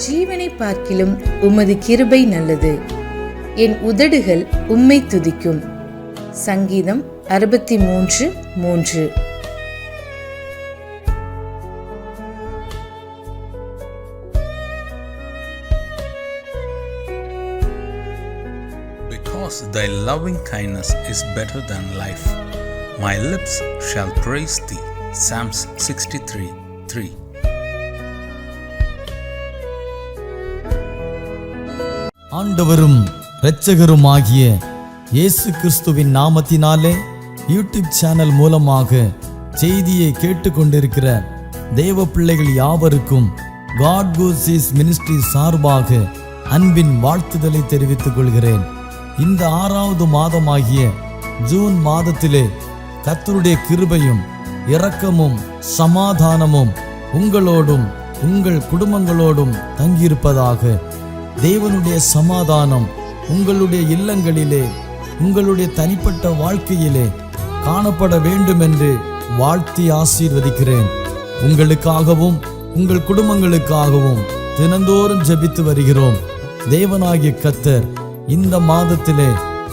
ஜீவனை பார்க்கிலும் உமது கிருபை நல்லது. என் உதடுகள் உம்மை துதிக்கும். சங்கீதம் 63:3. Because thy loving kindness is better than life, my lips shall praise thee. Psalms 63:3. ஆண்டவரும் இரட்சகருமாகிய இயேசு கிறிஸ்துவின் நாமத்தினாலே யூடியூப் சேனல் மூலமாக செய்தியை கேட்டுக்கொண்டிருக்கிற தேவ பிள்ளைகள் யாவருக்கும் காட் கோசீஸ் மினிஸ்ட்ரி சார்பாக அன்பின் வாழ்த்துதலை தெரிவித்துக் கொள்கிறேன். இந்த 6வது மாதமாகிய ஜூன் மாதத்திலே கர்த்தருடைய கிருபையும் இரக்கமும் சமாதானமும் உங்களோடும் உங்கள் குடும்பங்களோடும் தங்கியிருப்பதாக. தேவனுடைய சமாதானம் உங்களுடைய இல்லங்களிலே உங்களுடைய தனிப்பட்ட வாழ்க்கையிலே காணப்பட வேண்டும் என்று வாழ்த்தி ஆசீர்வதிக்கிறேன். உங்களுக்காகவும் உங்கள் குடும்பங்களுக்காகவும் தினந்தோறும் ஜெபித்து வருகிறோம். தேவனாகிய கர்த்தர் இந்த மாதத்திலே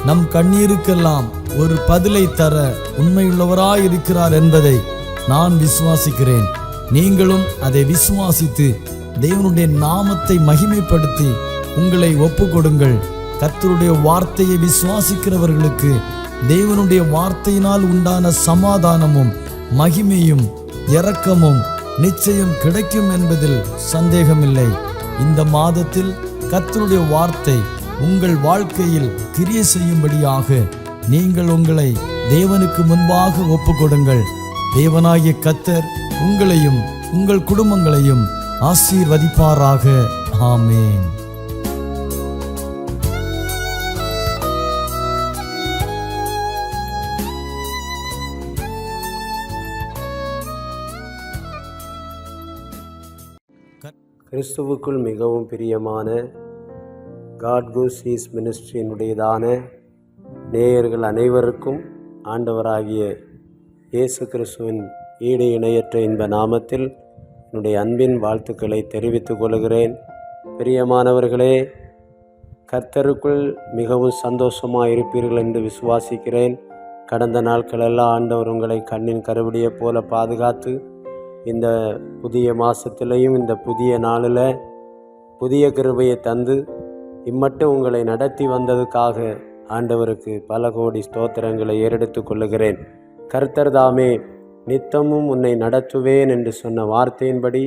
நம் கண்ணீருக்கெல்லாம் ஒரு பதிலை தர உண்மையுள்ளவராயிருக்கிறார் என்பதை நான் விசுவாசிக்கிறேன். நீங்களும் அதை விசுவாசித்து தேவனுடைய நாமத்தை மகிமைப்படுத்தி உங்களை ஒப்புக்கொடுங்கள். கர்த்தருடைய வார்த்தையை விசுவாசிக்கிறவர்களுக்கு தேவனுடைய வார்த்தையினால் உண்டான சமாதானமும் மகிமையும் இரக்கமும் நிச்சயம் கிடைக்கும் என்பதில் சந்தேகமில்லை. இந்த மாதத்தில் கர்த்தருடைய வார்த்தை உங்கள் வாழ்க்கையில் கிரியை செய்யும்படியாக நீங்கள் உங்களை தேவனுக்கு முன்பாக ஒப்புக்கொடுங்கள். தேவனாகிய கர்த்தர் உங்களையும் உங்கள் குடும்பங்களையும் ஆசீர்வதிப்பாராக. ஆமென். கிறிஸ்துவுக்குள் மிகவும் பிரியமான காட் கோசீஸ் மினிஸ்ட்ரியினுடையதான நேயர்கள் அனைவருக்கும் ஆண்டவராகிய இயேசு கிறிஸ்துவின் ஈடு இணையற்ற இந்த நாமத்தில் என்னுடைய அன்பின் வாழ்த்துக்களை தெரிவித்துக் கொள்கிறேன். பிரியமானவர்களே, கர்த்தருக்குள் மிகவும் சந்தோஷமாக இருப்பீர்கள் என்று விசுவாசிக்கிறேன். கடந்த நாட்களெல்லாம் ஆண்டவர் உங்களை கண்ணின் கருவடியைப் போல பாதுகாத்து இந்த புதிய மாதத்திலையும் இந்த புதிய நாளில் புதிய கிருபையை தந்து இம்மட்டும் உங்களை நடத்தி வந்ததுக்காக ஆண்டவருக்கு பல கோடி ஸ்தோத்திரங்களை ஏறெடுத்து கொள்ளுகிறேன். கர்த்தர் தாமே நித்தமும் உன்னை நடத்துவேன் என்று சொன்ன வார்த்தையின்படி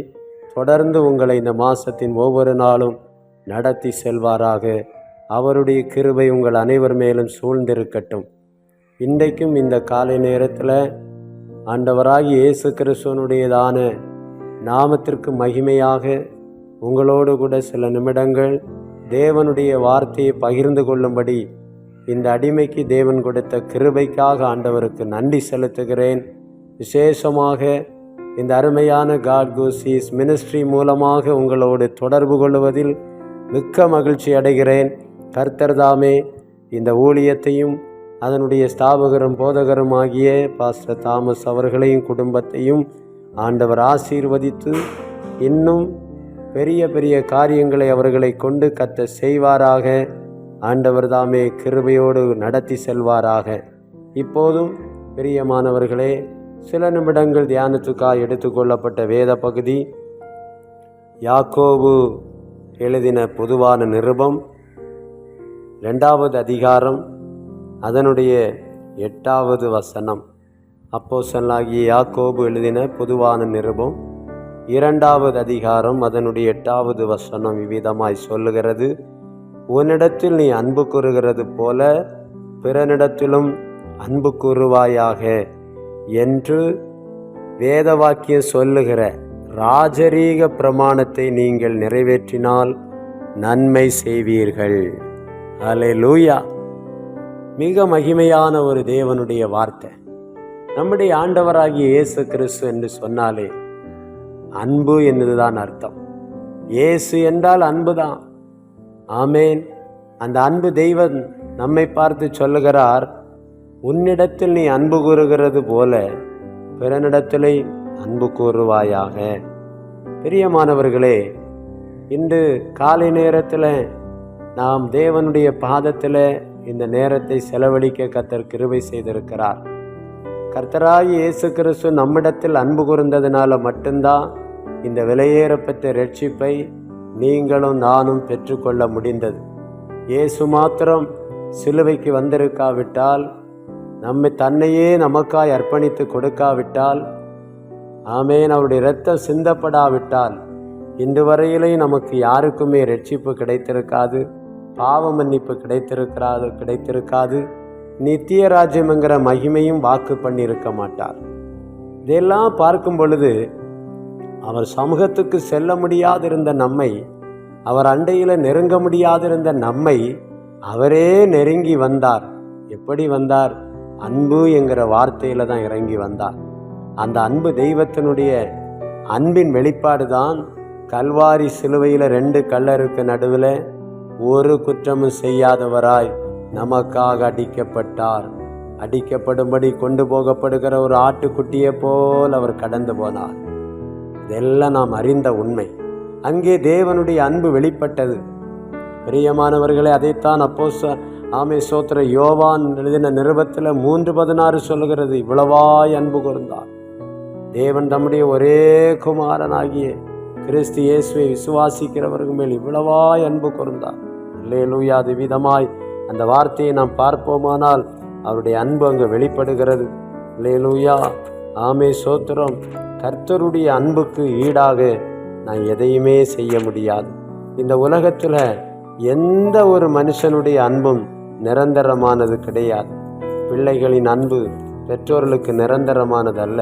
தொடர்ந்து உங்களை இந்த மாதத்தின் ஒவ்வொரு நாளும் நடத்தி செல்வாராக. அவருடைய கிருபை உங்கள் அனைவர் மேலும் சூழ்ந்திருக்கட்டும். இன்றைக்கும் இந்த காலை நேரத்தில் ஆண்டவராகிய இயேசு கிறிஸ்துவனுடையதான நாமத்திற்கு மகிமையாக உங்களோடு கூட சில நிமிடங்கள் தேவனுடைய வார்த்தையை பகிர்ந்து கொள்ளும்படி இந்த அடிமைக்கு தேவன் கொடுத்த கிருபைக்காக ஆண்டவருக்கு நன்றி செலுத்துகிறேன். விசேஷமாக இந்த அருமையான காட் கோசீஸ் மினிஸ்ட்ரி மூலமாக உங்களோடு தொடர்பு கொள்வதில் மிக்க மகிழ்ச்சி அடைகிறேன். கர்த்தர் தாமே இந்த ஊழியத்தையும் அதனுடைய ஸ்தாபகரும் போதகரும் ஆகிய பாஸ்டர் தாமஸ் அவர்களையும் குடும்பத்தையும் ஆண்டவர் ஆசீர்வதித்து இன்னும் பெரிய பெரிய காரியங்களை அவர்களை கொண்டு கர்த்தர் செய்வாராக. ஆண்டவர் தாமே கிருபையோடு நடத்தி செல்வாராக. இப்போதும் பிரியமானவர்களே, சில நிமிடங்கள் தியானத்துக்காக எடுத்துக்கொள்ளப்பட்ட வேத பகுதி யாக்கோபு எழுதின பொதுவான நிருபம் 2வது அதிகாரம் அதனுடைய 8வது வசனம். அப்போஸ்தலனாகிய யாக்கோபு எழுதின பொதுவான நிருபம் 2வது அதிகாரம் அதனுடைய 8வது வசனம் இவ்விதமாய் சொல்லுகிறது: உன்னிடத்தில் நீ அன்பு கூறுகிறது போல பிறனிடத்திலும் அன்பு கூறுவாயாக என்று வேத வாக்கியம் சொல்லுகிற ராஜரீக பிரமாணத்தை நீங்கள் நிறைவேற்றினால் நன்மை செய்வீர்கள். அல்லேலூயா. மிக மகிமையான ஒரு தேவனுடைய வார்த்தை. நம்முடைய ஆண்டவராகிய இயேசு கிறிஸ்து என்று சொன்னாலே அன்பு என்பதுதான் அர்த்தம். இயேசு என்றால் அன்புதான். ஆமேன். அந்த அன்பு தெய்வம் நம்மை பார்த்து சொல்லுகிறார், உன்னிடத்தில் நீ அன்பு கூறுகிறது போல பிறனிடத்திலே அன்பு கூறுவாயாக. பிரியமானவர்களே, இன்று காலை நேரத்தில் நாம் தேவனுடைய பாதத்தில் இந்த நேரத்தை செலவழிக்க கர்த்தர் கிருபை செய்திருக்கிறார். கர்த்தராகிய இயேசு கிறிஸ்து நம்மிடத்தில் அன்பு கூர்ந்ததினால மட்டும்தான் இந்த விலையேறப்பட்ட ரட்சிப்பை நீங்களும் நானும் பெற்றுக்கொள்ள முடிந்தது. இயேசு மாத்திரம் சிலுவைக்கு வந்திருக்காவிட்டால், நம்மை தன்னையே நமக்காய் அர்ப்பணித்து கொடுக்காவிட்டால், ஆமேன், அவருடைய இரத்தம் சிந்தப்படாவிட்டால் இன்று வரையிலே நமக்கு யாருக்குமே ரட்சிப்பு கிடைத்திருக்காது, பாவ மன்னிப்பு கிடைத்திருக்காது, நித்திய ராஜ்யம் என்கிற மகிமையும் வாக்கு பண்ணியிருக்க மாட்டார். இதெல்லாம் பார்க்கும் பொழுது அவர் சமூகத்துக்கு செல்ல முடியாதிருந்த நம்மை, அவர் அண்டையில் நெருங்க முடியாதிருந்த நம்மை அவரே நெருங்கி வந்தார். எப்படி வந்தார்? அன்பு என்கிற வார்த்தையில தான் இறங்கி வந்தார். அந்த அன்பு தெய்வத்தினுடைய அன்பின் வெளிப்பாடு தான் கல்வாரி சிலுவையில் 2 கல்லருக்கு நடுவில் ஒரு குற்றமும் செய்யாதவராய் நமக்காக அடிக்கப்பட்டார். அடிக்கப்படும்படி கொண்டு போகப்படுகிற ஒரு ஆட்டுக்குட்டியை போல் அவர் கடந்து போனார். இதெல்லாம் நாம் அறிந்த உண்மை. அங்கே தேவனுடைய அன்பு வெளிப்பட்டது. பிரியமானவர்களே, அதைத்தான் சோத்திர யோவான் எழுதின நிருபத்தில் 3:16 சொல்லுகிறது. இவ்வளவாய் அன்பு கூர்ந்தார் தேவன் தம்முடைய ஒரே குமாரனாகிய கிறிஸ்து இயேசுவை விசுவாசிக்கிறவர்கள் மேல் இவ்வளவாய் அன்பு கூர்ந்தார். அல்லேலூயா. அது விதமாய் அந்த வார்த்தையை நாம் பார்ப்போமானால் அவருடைய அன்பு அங்கு வெளிப்படுகிறது. அல்லேலூயா. ஆமே சோத்திரம். கர்த்தருடைய அன்புக்கு ஈடாக நான் எதையுமே செய்ய முடியாது. இந்த உலகத்தில் எந்த ஒரு மனுஷனுடைய அன்பும் நிரந்தரமானது கிடையாது. பிள்ளைகளின் அன்பு பெற்றோர்களுக்கு நிரந்தரமானது அல்ல.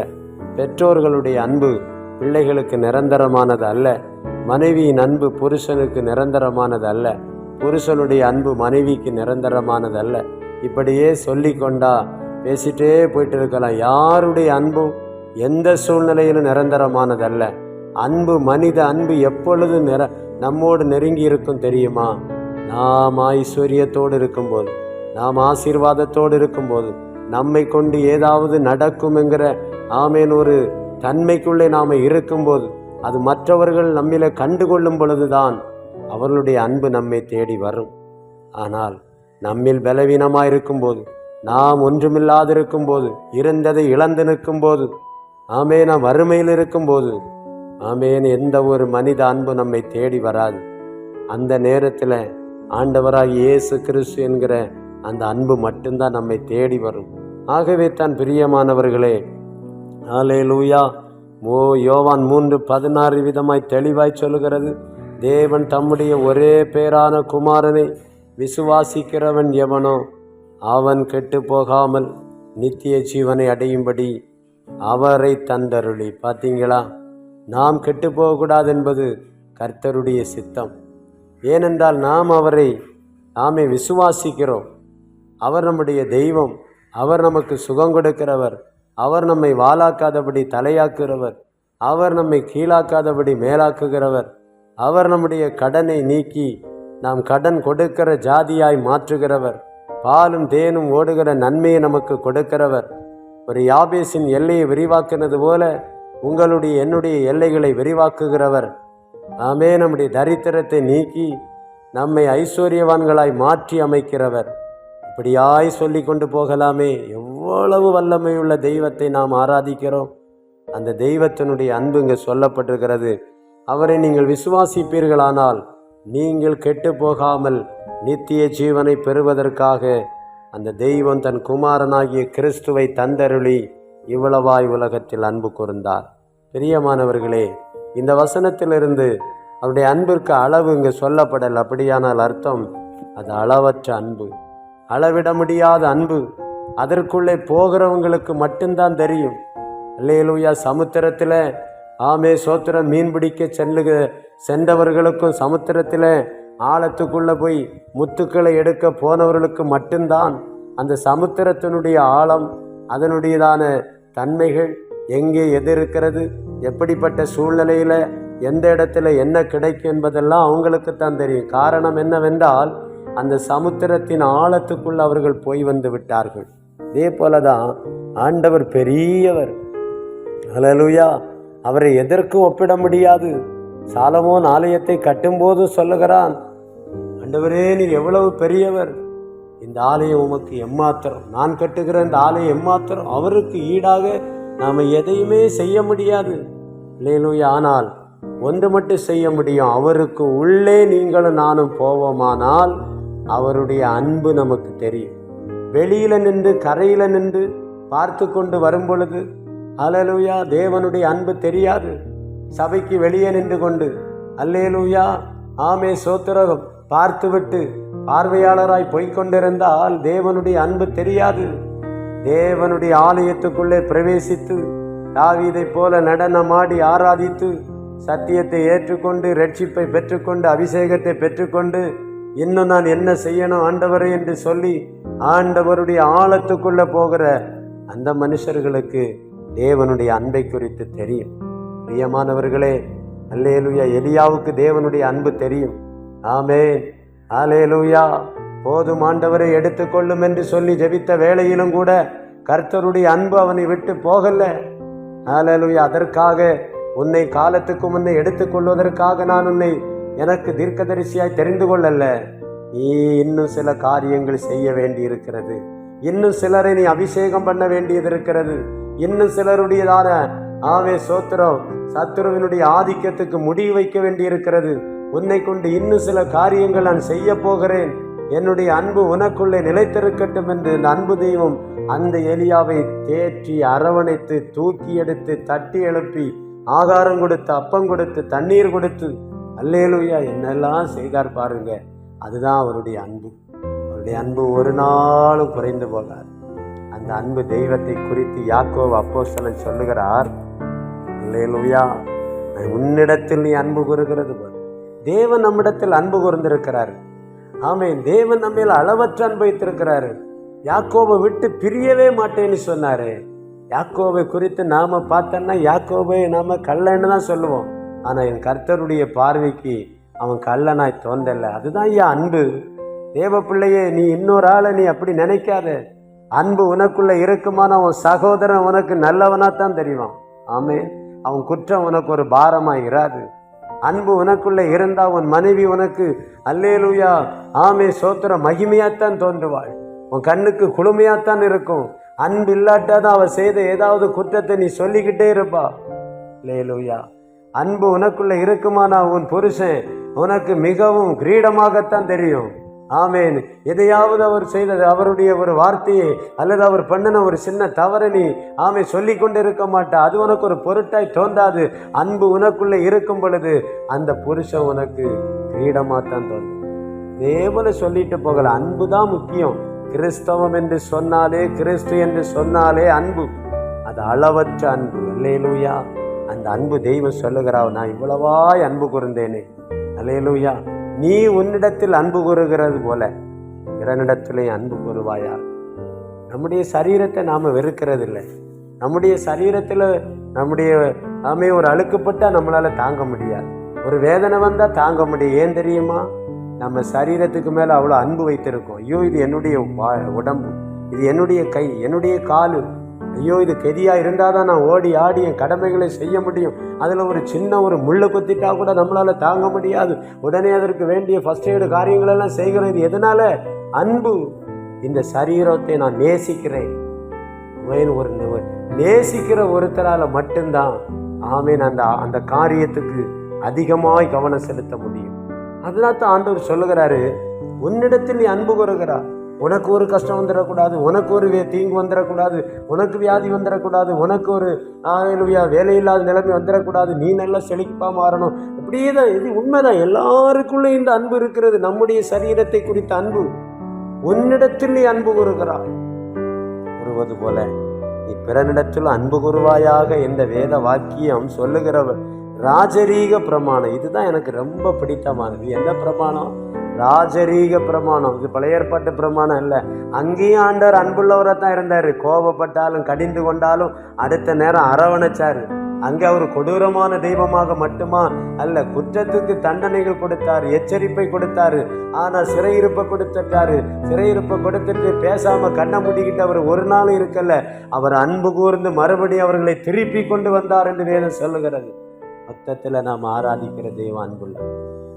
பெற்றோர்களுடைய அன்பு பிள்ளைகளுக்கு நிரந்தரமானது அல்ல. மனைவியின் அன்பு புருஷனுக்கு நிரந்தரமானது அல்ல. புருஷனுடைய அன்பு மனைவிக்கு நிரந்தரமானது அல்ல. இப்படியே சொல்லிக்கொண்டா பேசிட்டே போயிட்டு இருக்கலாம். யாருடைய அன்பும் எந்த சூழ்நிலையிலும் நிரந்தரமானதல்ல. அன்பு, மனித அன்பு எப்பொழுது நம்மோடு நெருங்கி இருக்கும் தெரியுமா? நாம் ஐஸ்வர்யத்தோடு இருக்கும்போது, நாம் ஆசீர்வாதத்தோடு இருக்கும்போது, நம்மை கொண்டு ஏதாவது நடக்கும் என்கிற ஒரு தன்மைக்குள்ளே நாம் இருக்கும்போது, அது மற்றவர்கள் நம்மில கண்டுகொள்ளும் பொழுதுதான் அவர்களுடைய அன்பு நம்மை தேடி வரும். ஆனால் நம்மில் பலவீனமாக இருக்கும்போது, நாம் ஒன்றுமில்லாதிருக்கும் போது, இருந்ததை இழந்து நிற்கும் போது, நாம் வறுமையில் இருக்கும்போது, எந்த ஒரு மனித அன்பு நம்மை தேடி வராது. அந்த நேரத்தில் ஆண்டவராகிய இயேசு கிறிஸ்து என்கிற அந்த அன்பு மட்டும்தான் நம்மை தேடி வரும். ஆகவே தான் பிரியமானவர்களே, அல்லேலூயா, யோவான் 3:16 விதமாய் தெளிவாய் சொல்லுகிறது. தேவன் தம்முடைய ஒரே பேரான குமாரனை விசுவாசிக்கிறவன் எவனோ அவன் கெட்டு போகாமல் நித்திய ஜீவனை அடையும்படி அவரை தந்தருளி. பார்த்தீங்களா? நாம் கெட்டு போகக்கூடாது என்பது கர்த்தருடைய சித்தம். ஏனென்றால் நாம் அவரை விசுவாசிக்கிறோம். அவர் நம்முடைய தெய்வம். அவர் நமக்கு சுகம் கொடுக்கிறவர். அவர் நம்மை வாலாக்காதபடி தலையாக்குகிறவர். அவர் நம்மை கீழாக்காதபடி மேலாக்குகிறவர். அவர் நம்முடைய கடனை நீக்கி நாம் கடன் கொடுக்கிற ஜாதியாய் மாற்றுகிறவர். பாலும் தேனும் ஓடுகிற நன்மையை நமக்கு கொடுக்கிறவர். ஒரு யாபேசின் எல்லையை விரிவாக்குனது போல உங்களுடைய என்னுடைய எல்லைகளை விரிவாக்குகிறவர். நம்முடைய தரித்திரத்தை நீக்கி நம்மை ஐஸ்வர்யவான்களாய் மாற்றி அமைக்கிறவர். இப்படியாய் சொல்லி கொண்டு போகலாமே. எவ்வளவு வல்லமையுள்ள தெய்வத்தை நாம் ஆராதிக்கிறோம். அந்த தெய்வத்தினுடைய அன்பு இங்கே சொல்லப்பட்டிருக்கிறது. அவரை நீங்கள் விசுவாசிப்பீர்களானால் நீங்கள் கெட்டு போகாமல் நித்திய ஜீவனை பெறுவதற்காக அந்த தெய்வம் தன் குமாரனாகிய கிறிஸ்துவை தந்தருளி இவ்வளவாய் உலகத்தில் அன்பு கூர்ந்தார். பிரியமானவர்களே, இந்த வசனத்திலிருந்து அவருடைய அன்பிற்கு அளவு இங்கு சொல்லப்படல். அப்படியானால் அர்த்தம் அது அளவற்ற அன்பு, அளவிட முடியாத அன்பு. அதற்குள்ளே போகிறவங்களுக்கு மட்டும்தான் தெரியும். அல்லேலூயா. சமுத்திரத்தில் சோத்திரம் மீன் பிடிக்க சென்றவர்களுக்கும் சமுத்திரத்தில் ஆழத்துக்குள்ளே போய் முத்துக்களை எடுக்க போனவர்களுக்கு மட்டும்தான் அந்த சமுத்திரத்தினுடைய ஆழம், அதனுடையதான தன்மைகள், எங்கே எது இருக்கிறது, எப்படிப்பட்ட சூழ்நிலையில் எந்த இடத்துல என்ன கிடைக்கும் என்பதெல்லாம் அவங்களுக்குத்தான் தெரியும். காரணம் என்னவென்றால் அந்த சமுத்திரத்தின் ஆழத்துக்குள் அவர்கள் போய் வந்து விட்டார்கள். இதே போலதான் ஆண்டவர் பெரியவர். அல்லேலூயா. அவரை எதற்கும் ஒப்பிட முடியாது. சாலமோன் ஆலயத்தை கட்டும்போதும் சொல்லுகிறான், ஆண்டவரே நீர் எவ்வளவு பெரியவர், இந்த ஆலயம் உமக்கு எம்மாத்திரம், நான் கட்டுகிற இந்த ஆலயம் எம்மாத்திரம், அவருக்கு ஈடாக நாம் எதையுமே செய்ய முடியாது. அல்லேலூயா. ஆனால் ஒன்று மட்டும் செய்ய முடியும், அவருக்கு உள்ளே நீங்களும் நானும் போவோமானால் அவருடைய அன்பு நமக்கு தெரியும். வெளியில நின்று கரையில நின்று பார்த்து கொண்டு வரும் பொழுது அல்லேலூயா தேவனுடைய அன்பு தெரியாது. சபைக்கு வெளியே நின்று கொண்டு அல்லேலூயா ஆமே சோத்திரம் பார்த்துவிட்டு பார்வையாளராய் போய்கொண்டிருந்தால் தேவனுடைய அன்பு தெரியாது. தேவனுடைய ஆலயத்துக்குள்ளே பிரவேசித்து தாவீதை போல நடனமாடி ஆராதித்து சத்தியத்தை ஏற்றுக்கொண்டு ரட்சிப்பை பெற்றுக்கொண்டு அபிஷேகத்தை பெற்றுக்கொண்டு இன்னும் நான் என்ன செய்யணும் ஆண்டவரே என்று சொல்லி ஆண்டவருடைய ஆழத்துக்குள்ள போகிற அந்த மனுஷர்களுக்கு தேவனுடைய அன்பை குறித்து தெரியும். பிரியமானவர்களே, அல்லேலூயா, எலியாவுக்கு தேவனுடைய அன்பு தெரியும். ஆமென், அல்லேலூயா. போதும் ஆண்டவரை எடுத்துக்கொள்ளும் என்று சொல்லி ஜெபித்த வேளையிலும் கூட கர்த்தருடைய அன்பு அவனை விட்டு போகல. அல்லேலூயா. அதற்காக உன்னை காலத்துக்கு முன்னே எடுத்துக்கொள்வதற்காக நான் உன்னை எனக்கு தீர்க்கதரிசியாய் தெரிந்து கொள்ளல. நீ இன்னும் சில காரியங்கள் செய்ய வேண்டி இருக்கிறது. இன்னும் சிலரை நீ அபிஷேகம் பண்ண வேண்டியது இருக்கிறது. இன்னும் சிலருடையதான சோத்திரம் சத்துருவினுடைய ஆதிக்கத்துக்கு முடிவு வைக்க வேண்டி இருக்கிறது. உன்னை கொண்டு இன்னும் சில காரியங்கள் நான் செய்ய போகிறேன். என்னுடைய அன்பு உனக்குள்ளே நிலைத்திருக்கட்டும் என்று இந்த அன்பு தெய்வம் அந்த எலியாவை தேற்றி அரவணைத்து தூக்கி எடுத்து தட்டி எழுப்பி ஆகாரம் கொடுத்து அப்பம் கொடுத்து தண்ணீர் கொடுத்து அல்லேலூயா என்னெல்லாம் செய்தார் பாருங்க. அதுதான் அவருடைய அன்பு. அவருடைய அன்பு ஒரு நாளும் குறைந்து போகாது. அந்த அன்பு தெய்வத்தை குறித்து யாக்கோபு அப்போஸ்தலன் சொல்லுகிறார், அல்லேலூயா, உன்னிடத்தில் நீ அன்பு கூறுகிறது போல தேவன் நம்மிடத்தில் அன்பு கூர்ந்திருக்கிறார். ஆமென். தேவன் நம்ம அளவற்ற அன்பு வைத்திருக்கிறாரு. யாக்கோபை விட்டு பிரியவே மாட்டேன்னு சொன்னாரு. யாக்கோபை குறித்து நாம பார்த்தோன்னா யாக்கோபை நாம கள்ளன்னு தான் சொல்லுவோம். ஆனா என் கர்த்தருடைய பார்வைக்கு அவன் கள்ளனாய் தோன்றல. அதுதான் ஐயா அன்பு. தேவ பிள்ளையே, நீ இன்னொரு ஆளை நீ அப்படி நினைக்காத. அன்பு உனக்குள்ள இருக்குமான உன் சகோதரன் உனக்கு நல்லவனாத்தான் தெரியும். ஆமே, அவன் குற்றம் உனக்கு ஒரு பாரமா இராது. அன்பு உனக்குள்ள இருந்தா உன் மனைவி உனக்கு அல்லேலூயா ஆமே சோத்திர மகிமையாத்தான் தோன்றுவாள். உன் கண்ணுக்கு குளுமையாத்தான் இருக்கும். அன்பு இல்லாட்டாதான் அவ செய்த ஏதாவது குற்றத்தை நீ சொல்லிக்கிட்டே இருப்பா. அல்லேலூயா. அன்பு உனக்குள்ள இருக்குமானா உன் புருஷன் உனக்கு மிகவும் கிரீடமாகத்தான் தெரியும். ஆமேன். எதையாவது அவர் செய்தது அவருடைய ஒரு வார்த்தையை அல்லது அவர் பண்ணின ஒரு சின்ன தவறை நீ சொல்லி கொண்டு இருக்க மாட்டா. அது உனக்கு ஒரு பொருட்டாய் தோன்றாது. அன்பு உனக்குள்ள இருக்கும் பொழுது அந்த புருஷன் உனக்கு கிரீடமாத்தான் தோன்றும். தேவனை சொல்லிட்டு போகல. அன்பு தான் முக்கியம். கிறிஸ்தவம் என்று சொன்னாலே கிறிஸ்து என்று சொன்னாலே அன்பு. அது அளவற்ற அன்பு. அல்லேலூயா. அந்த அன்பு தெய்வம் சொல்லுகிறாவ, நான் இவ்வளவாய் அன்பு கூர்ந்தேனே. அல்லேலூயா. நீ உன்னிடத்தில் அன்பு கூறுகிறது போல பிறனிடத்திலே அன்பு கூறுவாயா. நம்முடைய சரீரத்தை நாம வெறுக்கிறது இல்லை. நம்முடைய சரீரத்தில் நம்முடைய ஒரு அழுக்குப்பட்டா நம்மளால தாங்க முடியாது. ஒரு வேதனை வந்தா தாங்க முடியும். ஏன் தெரியுமா? நம்ம சரீரத்துக்கு மேல அவ்வளோ அன்பு வைத்திருக்கோம். ஐயோ இது என்னுடைய உடம்பு, இது என்னுடைய கை, என்னுடைய காலு, ஐயோ இது கெதியா இருந்தாதான் நான் ஓடி ஆடி என் கடமைகளை செய்ய முடியும். அதுல ஒரு சின்ன ஒரு முள்ளு குத்திட்டா கூட நம்மளால தாங்க முடியாது. உடனே அதற்கு வேண்டிய ஃபர்ஸ்ட் எய்டு காரியங்கள் எல்லாம் செய்கிறோம். இது எதனால? அன்பு. இந்த சரீரத்தை நான் நேசிக்கிறேன். ஒரு நேசிக்கிற ஒருத்தரால மட்டும்தான் அந்த காரியத்துக்கு அதிகமாய் கவனம் செலுத்த முடியும். அதனால தான் ஆண்டவர் சொல்லுகிறாரு, உன்னிடத்தில் நீ அன்பு கூறுகிறார். உனக்கு ஒரு கஷ்டம் வந்துடக்கூடாது, உனக்கு ஒரு தீங்கு வந்துடக்கூடாது, உனக்கு வியாதி வந்துடக்கூடாது, உனக்கு ஒரு வேலையில்லாத நிலைமை வந்துடக்கூடாது, நீ நல்லா செழிப்பா மாறணும். இப்படியே தான். இது உண்மைதான். எல்லாருக்குள்ளே இந்த அன்பு இருக்கிறது. நம்முடைய சரீரத்தை குறித்த அன்பு. உன்னிடத்தில் நீ அன்பு கூறுகிறாய் கூறுவது போல நீ பிறனிடத்தில் அன்பு கூறுவாயாக என்ற வேத வாக்கியம் சொல்லுகிறவர் ராஜரீக பிரமாணம். இதுதான் எனக்கு ரொம்ப பிடித்தமானது. என்ன பிரமாணம்? ராஜரீக பிரமாணம். இது பழைய ஏற்பாட்டு பிரமாணம் இல்லை. அங்கேயும் ஆண்டவர் அன்புள்ளவராக தான் இருந்தார். கோபப்பட்டாலும் கடிந்து கொண்டாலும் அடுத்த நேரம் அரவணைச்சாரு. அங்கே அவர் கொடூரமான தெய்வமாக மட்டுமா அல்ல, குற்றத்துக்கு தண்டனைகள் கொடுத்தாரு, எச்சரிப்பை கொடுத்தாரு. ஆனால் சிறையிருப்பை கொடுத்துட்டாரு. சிறையிருப்பை கொடுத்துட்டு பேசாம கண்ணை மூடிக்கிட்டு அவர் ஒரு நாளும் இருக்கல. அவர் அன்பு கூர்ந்து மறுபடியும் அவர்களை திருப்பி கொண்டு வந்தார் என்று வேதம் சொல்லுகிறது. மொத்தத்தில் நாம் ஆராதிக்கிற தெய்வம் அன்புள்ள.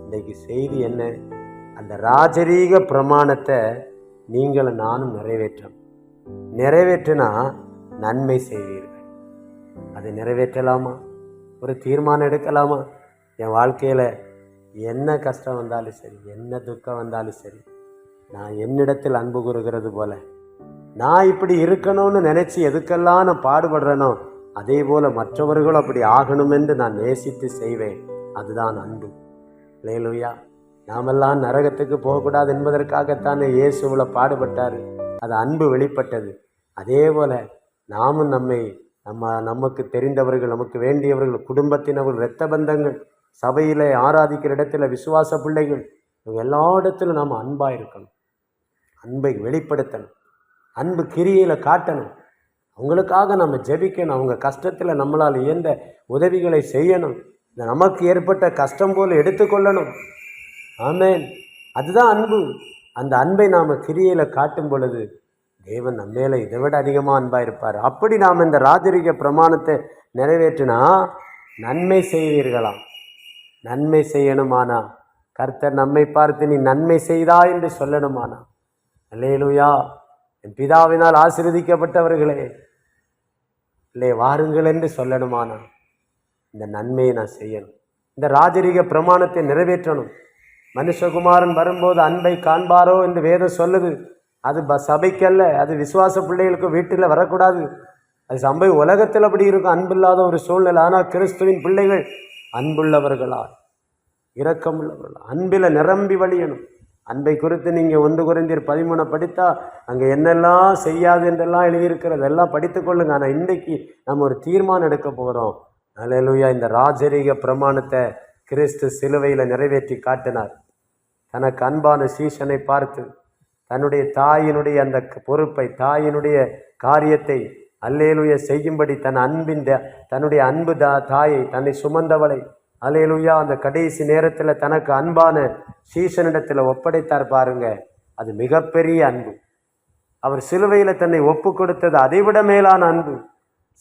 இன்றைக்கு செய்தி என்ன? அந்த ராஜரீக பிரமாணத்தை நீங்களும் நானும் நிறைவேற்றினா நன்மை செய்வீர்கள். அதை நிறைவேற்றலாமா? ஒரு தீர்மானம் எடுக்கலாமா? என் வாழ்க்கையில் என்ன கஷ்டம் வந்தாலும் சரி, என்ன துக்கம் வந்தாலும் சரி, நான் என்னிடத்தில் அன்பு கூறுகிறது போல நான் இப்படி இருக்கணும்னு நினச்சி எதுக்கெல்லாம் நான் பாடுபடுறேனோ அதே போல் மற்றவர்களும் அப்படி ஆகணும் என்று நான் நேசித்து செய்வேன். அதுதான் அன்பு. அல்லேலூயா. நாமெல்லாம் நரகத்துக்கு போகக்கூடாது என்பதற்காகத்தானே இயேசுவில் பாடுபட்டார். அது அன்பு வெளிப்பட்டது. அதே போல் நாமும் நமக்கு தெரிந்தவர்கள், நமக்கு வேண்டியவர்கள், குடும்பத்தினவர்கள், இரத்த பந்தங்கள், சபையில் ஆராதிக்கிற இடத்துல விசுவாச பிள்ளைகள், இவங்க எல்லா இடத்திலும் நாம் அன்பாக இருக்கணும். அன்பை வெளிப்படுத்தணும். அன்பு கிரியையில் காட்டணும். அவங்களுக்காக நம்ம ஜெபிக்கணும். அவங்க கஷ்டத்தில் நம்மளால் இயன்ற உதவிகளை செய்யணும். நமக்கு ஏற்பட்ட கஷ்டம் போல் எடுத்துக்கொள்ளணும். ஆமென். அதுதான் அன்பு. அந்த அன்பை நாம் கிரியையில் காட்டும் பொழுது தேவன் நம்ம மேலே இதை விட அதிகமாக அன்பாக இருப்பார். அப்படி நாம் இந்த ராஜரீக பிரமாணத்தை நிறைவேற்றினா நன்மை செய்வீர்களாம். நன்மை செய்யணுமானா கர்த்தர் நம்மை பார்த்து நீ நன்மை செய்தா என்று சொல்லணுமானா, அல்லேலூயா, என் பிதாவினால் ஆசீர்வதிக்கப்பட்டவர்களே இல்லை வாருங்கள் என்று சொல்லணுமானா இந்த நன்மையை நான் செய்யணும். இந்த ராஜரீக பிரமாணத்தை நிறைவேற்றணும். மனுஷகுமாரன் வரும்போது அன்பை காண்பாரோ என்று வேதம் சொல்லுது. அது சபைக்கல்ல, அது விசுவாச பிள்ளைகளுக்கு வீட்டில் வரக்கூடாது. அது உலகத்தில் அப்படி இருக்கும், அன்பில்லாத ஒரு சூழ்நிலை. ஆனால் கிறிஸ்துவின் பிள்ளைகள் அன்புள்ளவர்களா, இரக்கமுள்ளவர்களா, அன்பில் நிரம்பி வழியணும். அன்பை குறித்து நீங்கள் 1 கொரிந்தியர் 13 படித்தா அங்கே என்னெல்லாம் செய்யாது என்றெல்லாம் எழுதியிருக்கிறது எல்லாம் படித்து கொள்ளுங்க. ஆனால் இன்றைக்கு நம்ம ஒரு தீர்மானம் எடுக்க போகிறோம். அல்லேலூயா. இந்த ராஜரீக பிரமாணத்தை கிறிஸ்து சிலுவையில் நிறைவேற்றி காட்டினார். தனக்கு அன்பான சீஷனை பார்த்து தன்னுடைய தாயினுடைய அந்த பொறுப்பை, தாயினுடைய காரியத்தை அல்லேலூயா செய்யும்படி தன்னுடைய அன்பு தாயை, தன்னை சுமந்தவளை அல்லேலூயா அந்த கடைசி நேரத்தில் தனக்கு அன்பான சீஷனிடத்தில் ஒப்படைத்தார். பாருங்க, அது மிகப்பெரிய அன்பு. அவர் சிலுவையில் தன்னை ஒப்பு கொடுத்தது அதைவிட மேலான அன்பு.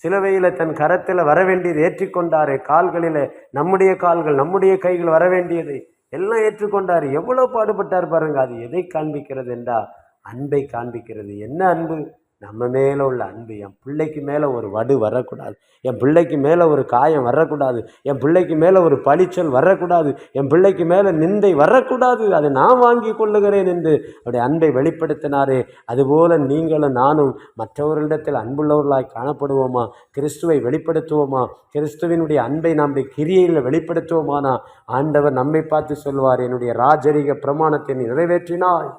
சிலுவையில் தன் கரத்தில் வர வேண்டியது ஏற்றிக்கொண்டாரே, கால்களில் நம்முடைய கால்கள், நம்முடைய கைகள் வர வேண்டியதை எல்லாம் ஏற்றுக்கொண்டார். எவ்வளோ பாடுபட்டார் பாருங்க. அது எதை காண்பிக்கிறது என்றால் அன்பை காண்பிக்கிறது. என்ன அன்பு? நம்ம மேலே உள்ள அன்பு. என் பிள்ளைக்கு மேலே ஒரு வடு வரக்கூடாது, என் பிள்ளைக்கு மேலே ஒரு காயம் வரக்கூடாது, என் பிள்ளைக்கு மேலே ஒரு பழிச்சொல் வரக்கூடாது, என் பிள்ளைக்கு மேலே நிந்தை வரக்கூடாது, அதை நான் வாங்கி கொள்ளுகிறேன் என்று அவருடைய அன்பை வெளிப்படுத்தினாரே. அதுபோல் நீங்களும் நானும் மற்றவர்களிடத்தில் அன்புள்ளவர்களாய் காணப்படுவோமா? கிறிஸ்துவை வெளிப்படுத்துவோமா? கிறிஸ்துவினுடைய அன்பை நம்முடைய கிரியையில் வெளிப்படுத்துவோமானா ஆண்டவர் நம்மை பார்த்து சொல்வார், என்னுடைய ராஜரீக பிரமாணத்தை நிறைவேற்றினாய்.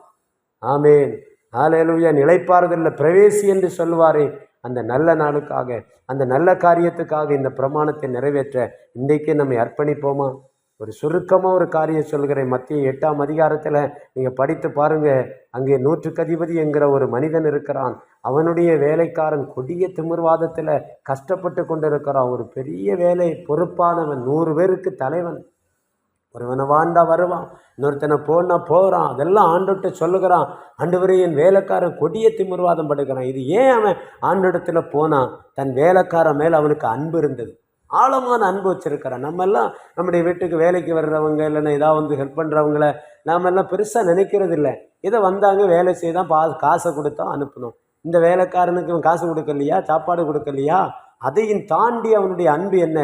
ஆமேன். ஹல்லேலூயா. நிலைப்பாறுதல்ல பிரவேசி என்று சொல்வாரே. அந்த நல்ல நாளுக்காக, அந்த நல்ல காரியத்துக்காக இந்த பிரமாணத்தை நிறைவேற்ற இன்றைக்கே நம்மை அர்ப்பணிப்போமா? ஒரு சுருக்கமாக ஒரு காரியம் சொல்கிறேன். மத்திய 8ஆம் அதிகாரத்தில் நீங்கள் படித்து பாருங்கள். அங்கே 100க்கு அதிபதி என்கிற ஒரு மனிதன் இருக்கிறான். அவனுடைய வேலைக்காரன் கொடிய திமிர்வாதத்தில் கஷ்டப்பட்டு கொண்டிருக்கிறான். ஒரு பெரிய வேலை பொறுப்பானவன், 100 பேருக்கு தலைவன். ஒருவனை வாழ்ந்தா வருவான், இன்னொருத்தனை போகிறான். அதெல்லாம் ஆண்டவர்கிட்ட சொல்லுகிறான், ஆண்டவரே என் வேலைக்காரன் கொடிய திமிர்வாதம் படுக்கிறான். இது ஏன் அவன் ஆண்டவரிடத்துல போனான்? தன் வேலைக்காரன் மேலே அவனுக்கு அன்பு இருந்தது, ஆழமான அன்பு வச்சிருக்கிறான். நம்மெல்லாம் நம்முடைய வீட்டுக்கு வேலைக்கு வர்றவங்க இல்லைன்னா ஏதாவது ஹெல்ப் பண்ணுறவங்கள நாமெல்லாம் பெருசாக நினைக்கிறது இல்லை. இதை வந்தாங்க, வேலை செய்தான், காசை கொடுத்தோம், அனுப்பணும். இந்த வேலைக்காரனுக்கு இவன் காசு கொடுக்கலையா, சாப்பாடு கொடுக்கலையா? அதையும் தாண்டி அவனுடைய அன்பு என்ன?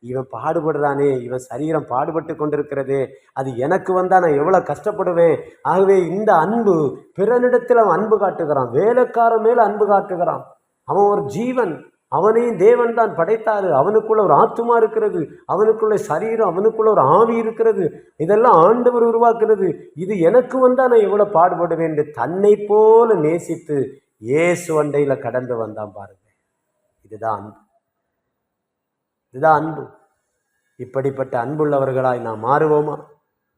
இவன் பாடுபடுறானே, இவன் சரீரம் பாடுபட்டு கொண்டிருக்கிறதே, அது எனக்கு வந்தால் நான் எவ்வளோ கஷ்டப்படுவேன். ஆகவே இந்த அன்பு பிறனிடத்தில் அவன் அன்பு காட்டுகிறான். வேலைக்காரன் மேலே அன்பு காட்டுகிறான். அவன் ஒரு ஜீவன், அவனையும் தேவன் தான் படைத்தாரு. அவனுக்குள்ள ஒரு ஆத்துமா இருக்கிறது, அவனுக்குள்ள சரீரம், அவனுக்குள்ள ஒரு ஆவி இருக்கிறது. இதெல்லாம் ஆண்டவர் உருவாக்குறது. இது எனக்கு வந்தால் நான் எவ்வளோ பாடுபடுவேன் என்று தன்னை போல நேசித்து இயேசு அண்டையில் கடந்து வந்தான் பாருங்க. இதுதான் அன்பு. இதுதான் அன்பு. இப்படிப்பட்ட அன்புள்ளவர்களாய் நாம் மாறுவோமா?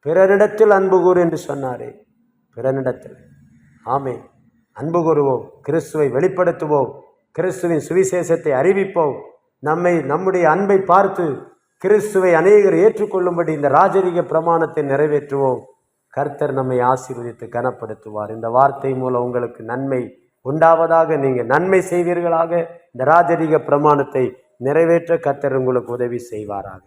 பிறரிடத்தில் அன்பு கூறு என்று சொன்னாரே, பிறனிடத்தில். ஆமென். அன்பு கூறுவோம், கிறிஸ்துவை வெளிப்படுத்துவோம், கிறிஸ்துவின் சுவிசேஷத்தை அறிவிப்போம். நம்முடைய அன்பை பார்த்து கிறிஸ்துவை அநேகர் ஏற்றுக்கொள்ளும்படி இந்த ராஜரீக பிரமாணத்தை நிறைவேற்றுவோம். கர்த்தர் நம்மை ஆசீர்வதித்து கனப்படுத்துவார். இந்த வார்த்தை மூலம் உங்களுக்கு நன்மை உண்டாவதாக. நீங்கள் நன்மை செய்வீர்களாக. இந்த ராஜரீக பிரமாணத்தை நிறைவேற்ற கர்த்தர் உங்களுக்கு உதவி செய்வாராக.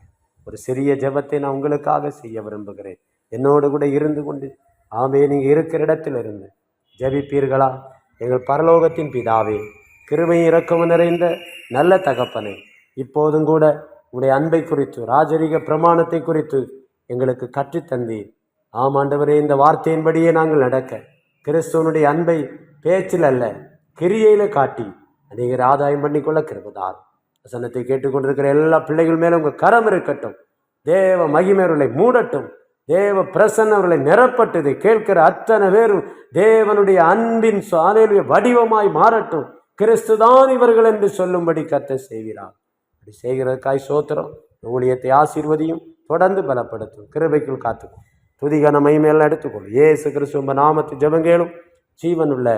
ஒரு சிறிய ஜெபத்தை நான் உங்களுக்காக செய்ய விரும்புகிறேன். என்னோடு கூட இருந்து கொண்டு ஆமே நீங்கள் இருக்கிற இடத்துல இருந்து ஜெபிப்பீர்களா? எங்கள் பரலோகத்தின் பிதாவே, கிருபையும் இரக்கமும் நிறைந்த நல்ல தகப்பனே, இப்போதும் கூட உங்களுடைய அன்பை குறித்து, ராஜரீக பிரமாணத்தை குறித்து எங்களுக்கு கற்றுத்தந்தீர். ஆமாண்டவரே, இந்த வார்த்தையின்படியே நாங்கள் நடக்க கிறிஸ்துவனுடைய அன்பை பேச்சில் அல்ல கிரியையில காட்டி அநேகர் ஆதாயம் பண்ணிக்கொள்ள கிருபைதார். வசனத்தை கேட்டுக்கொண்டிருக்கிற எல்லா பிள்ளைகள் மேலும் உங்கள் கரம் இருக்கட்டும். தேவ மகிமையவர்களை மூடட்டும். தேவ பிரசன்னவர்களை நிரப்பட்டதை கேட்கிற அத்தனை பேரும் தேவனுடைய அன்பின் வடிவமாய் மாறட்டும். கிறிஸ்துதான் இவர்கள் என்று சொல்லும்படி கர்த்தர் செய்கிறார். அப்படி செய்கிறதுக்காய் சோத்திரம். ஊழியத்தை ஆசீர்வதியும், தொடர்ந்து பலப்படுத்தும், கிருபைக்குள் காத்துக்கும். துதிகன மகிமையெல்லாம் எடுத்துக்கொள். இயேசு கிறிஸ்துவ நாமத்து ஜெபங்கேளும் ஜீவனுள்ள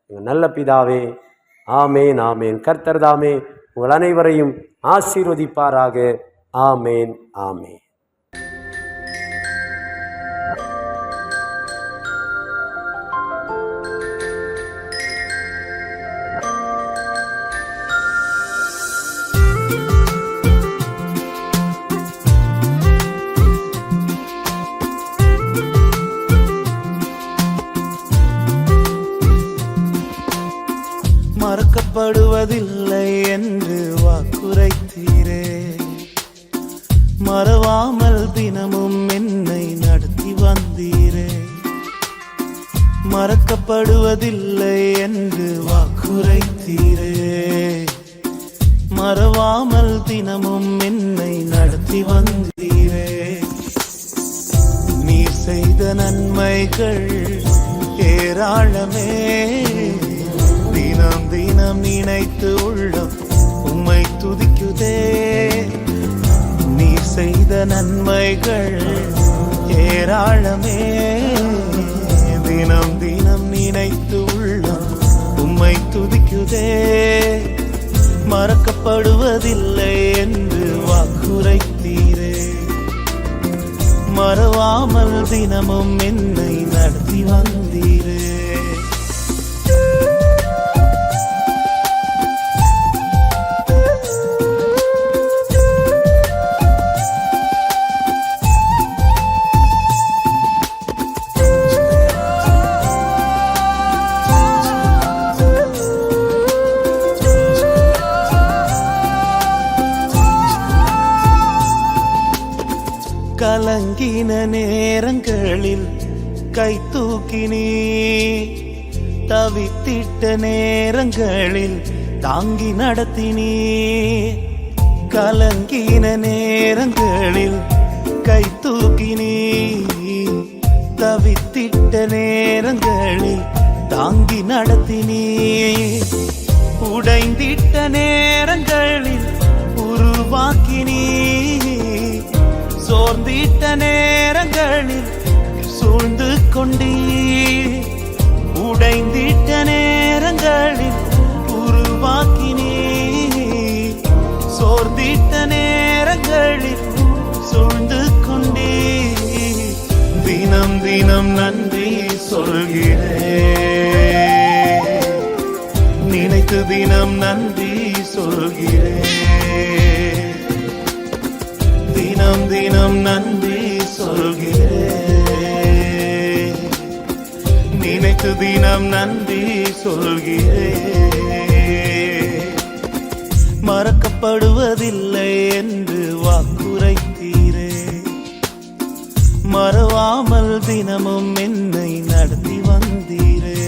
எங்கள் நல்ல பிதாவே, ஆமேன் ஆமேன். கர்த்தர் தாமே உங்கள் அனைவரையும் ஆசீர்வதிப்பாராக. ஆமேன் ஆமேன். மறக்கப்படுவதில்லை என்று வாக்குரைத்தீரே, மறவாமல் தினமும் என்னை நடத்தி வந்தீரே. மறக்கப்படுவதில்லை என்று வாக்குரைத்தீரே, மறவாமல் தினமும் என்னை நடத்தி வந்தீரே. நீர் செய்த நன்மைகள் ஏராளமே, தினம் தினம் நினைத்து உள்ளம் உம்மை துதிக்குதே. நீர் செய்த நன்மைகள் ஏராளமே, தினம் தினம் நினைத்து உள்ளம் உம்மை துதிக்குதே. மறக்கப்படுவதில்லை என்று வாக்குரைத்தீரே, மறவாமல் தினமும் என்னை நடத்தி வந்தீரே. கலங்கின நேரங்களில் கை தூக்கினீ, தவித்திட்ட நேரங்களில் தாங்கி நடத்தினீ. கலங்கின நேரங்களில் கை தூக்கினீ, தவித்திட்ட நேரங்களில் தாங்கி நடத்தினீ. உடைந்திட்ட நேரங்களில் உருவாக்கினீ, சோர்ந்திட்ட நேரங்களில் சூழ்ந்து கொண்டீர். உடைந்திட்ட நேரங்களில் உருவாக்கினீர், சோர்ந்திட்ட நேரங்களில் சூழ்ந்து கொண்டீர். தினம் தினம் நன்றி சொல்கிறேன், நினைத்து தினம் நன்றி சொல்கிறேன். தினம் தினம் நன்றி சொல்கிறேன், நினைத்து தினம் நன்றி சொல்கிறேன். மறக்கப்படுவதில்லை என்று வாக்குரைத்தீரே, மறவாமல் தினமும் என்னை நடத்தி வந்தீரே.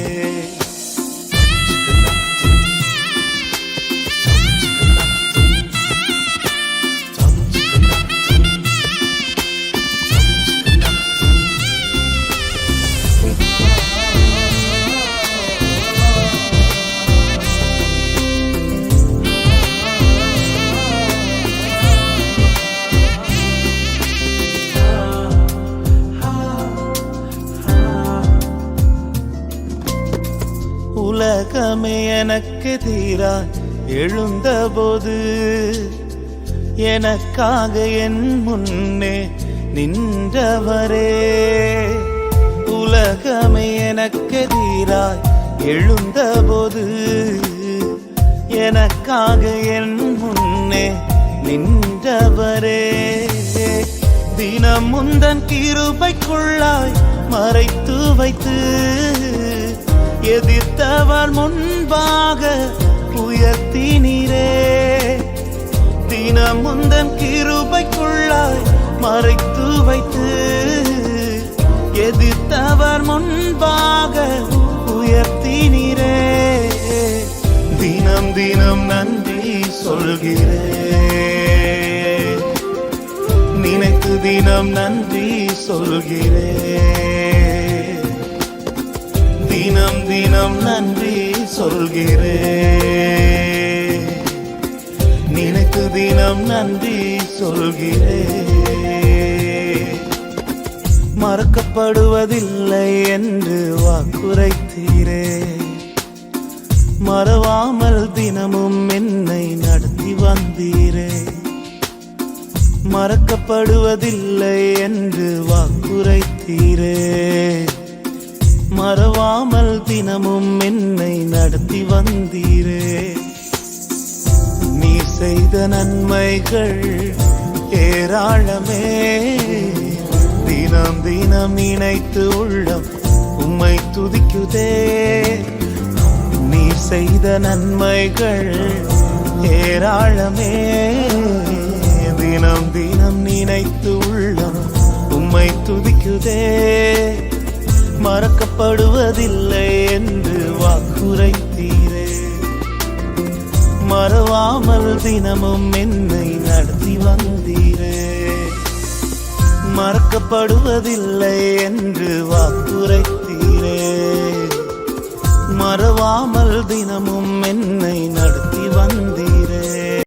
உலகமே எனக்கு எதிராய் எழுந்தபோது எனக்காக என் முன்னே நின்றவரே. உலகமே எனக்கு எதிராய் எழுந்தபோது எனக்காக என் முன்னே நின்றவரே. தினம் முந்தன் கிருபைக்குள்ளாய் மறைத்து வைத்து எதிர்த்தவர் முன்பாக உயர்த்தினீரே. தினம் முந்தன் கிருபைக்குள்ளாய் மறைத்து வைத்து எதிர்த்தவர் முன்பாக உயர்த்தினீரே. தினம் தினம் நன்றி சொல்கிறேன், நினைத்து தினம் நன்றி சொல்கிறேன். தினம் தினம் நன்றி சொல்கிறேன், நினைத்து தினம் நன்றி சொல்கிறேன். மறக்கப்படுவதில்லை என்று வாக்குரைத்தீரே, மறவாமல் தினமும் என்னை நடத்தி வந்தீரே. மறக்கப்படுவதில்லை என்று வாக்குரைத்தீரே, மறவாமல் தினமும் என்னை நடத்தி வந்தீரே. நீ செய்த நன்மைகள் ஏராளமே, தினம் தினம் நினைத்து உள்ளம் உம்மை துதிக்குதே. நீ செய்த நன்மைகள் ஏராளமே, தினம் தினம் நினைத்து உள்ளம் உம்மை துதிக்குதே. மறக்கப்படுவதில்லை என்று வாக்குரைத்தீரே, மறவாமல் தினமும் என்னை நடத்தி வந்தீரே. மறக்கப்படுவதில்லை என்று வாக்குரைத்தீரே, மறவாமல் தினமும் என்னை நடத்தி வந்தீரே.